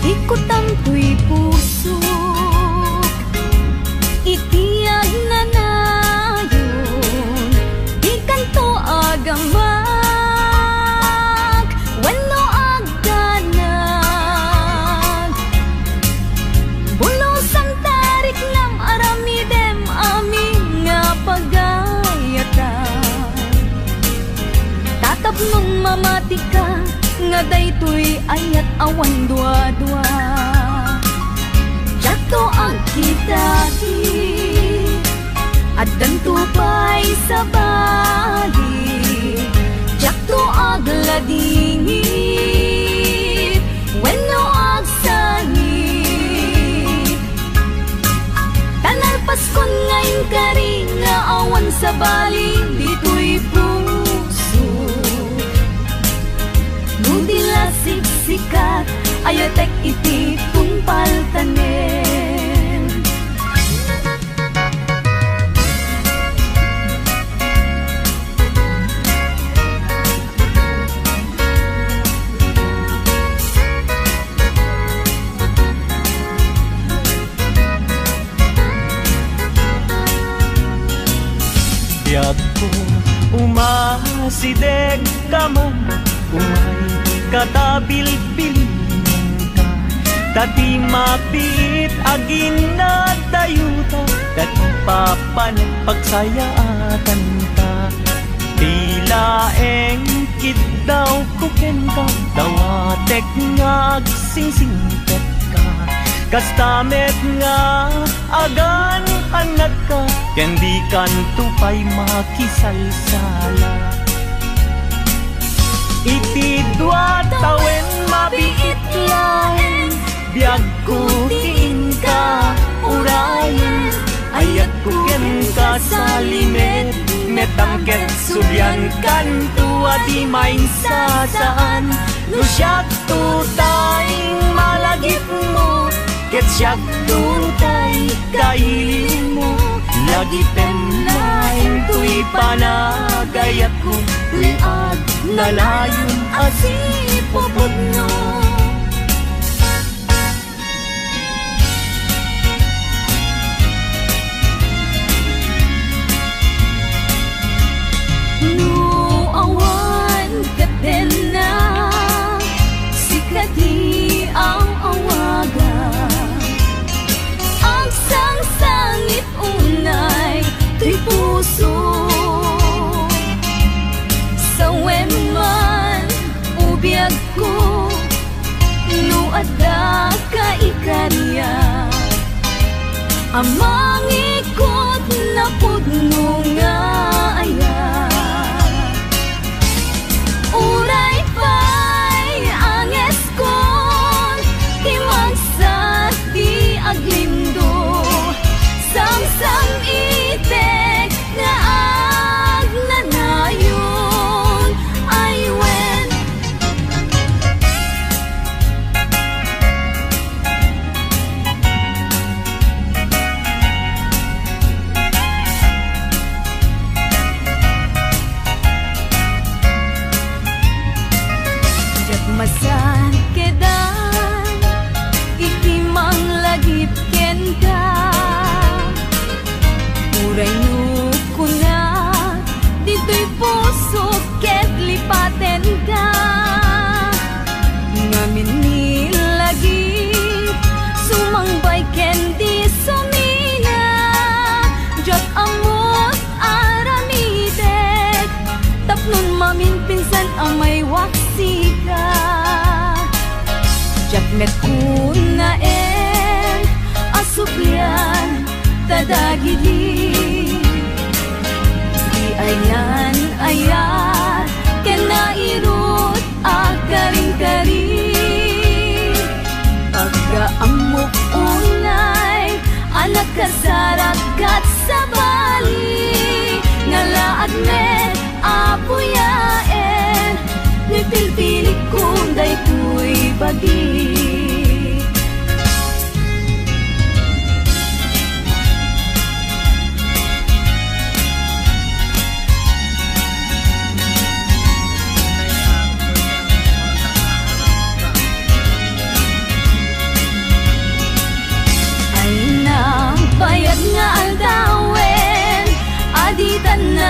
Ikot ang tuy puso, itiyag na nayon, di kanto agamag, wenno agdanag. Bulos ang tarik ng aramidem amin nga pagayatan. Tatapnong mamati ka, nga daytoy ayat awan dua-dua. Jato ang kitahi at tupay sa bali. Jato ag ladingit wenno ag sangit. Tanal Paskon ngayon kari nga awan sa bali ditoy puso. Nudila siksikat ayatek iti tungpal tanen. Biyag ko umasideg ka man, umay katabil-bilin ka. Dati mapit agin na dayuta, dati papanag pagsayaatan ka. Tila engkit daw kuken ka, dawatek nga agsingsingpet ka. Kastamet nga agan anak ka, kendi kan tupay makisalsala. Iti dua tawen mabiit lain, biag kutiin ka urayan. Ayat kuken ka sa limet, metangket subyan kan tua di main sasaan. Lusyak tutay malagip mo, ket syak tutay kailin mo. Lagi penlain tuy panagayat ko, tuy ag nalayon asipupod no. No awan katen na sikati ang awaga, ang sang-sangit unay tuy puso. Sa weman ubiyag ko, no adda ka ikarya, amang ikot na pudno nga aya. Uray pa'y ang eskon, timagsak di aglindo, sang-sang itek nga agnanayon ay wen. Jat masan kedan ikimang lagip ken ka. Uray no kuna dito'y puso ket lipaten ka. Ngamin nilagip sumangbay ken di sumina. Jot amot aramidek, tapnon mamin pinsan amay waksi ka. Jat met kuna asuplian tadagili. Di ayan ayat kena irut akaring-karing. Pagkaamok unay anak kasaragat sa bali, ngalaad met apuyaen, nipilpilik kunday kuy bagi.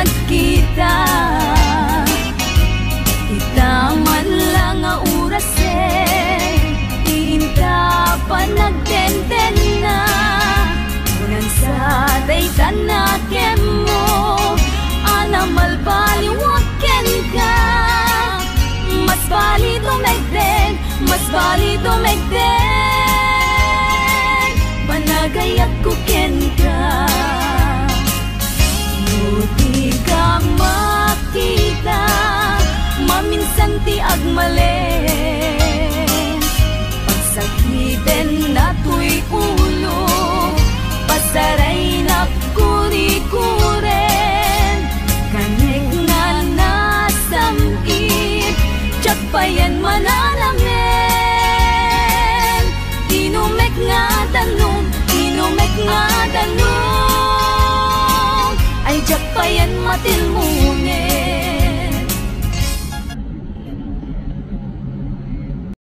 nagkita. Kita man lang nga orasen, iinta pa nagtenten na. Unan sa daytan na kemo, anamal baliwaken ka. Mas bali dumagden, mas bali dumagden, panagayak ko ken ka. Buti ka makita, maminsan ti agmalen. Pagsakiten na to'y ulo, pasaray na kuri-kuren. Kanek nga nasamit, tsak pa yan manalamen. Inumek nga tanong, inumek nga tanong.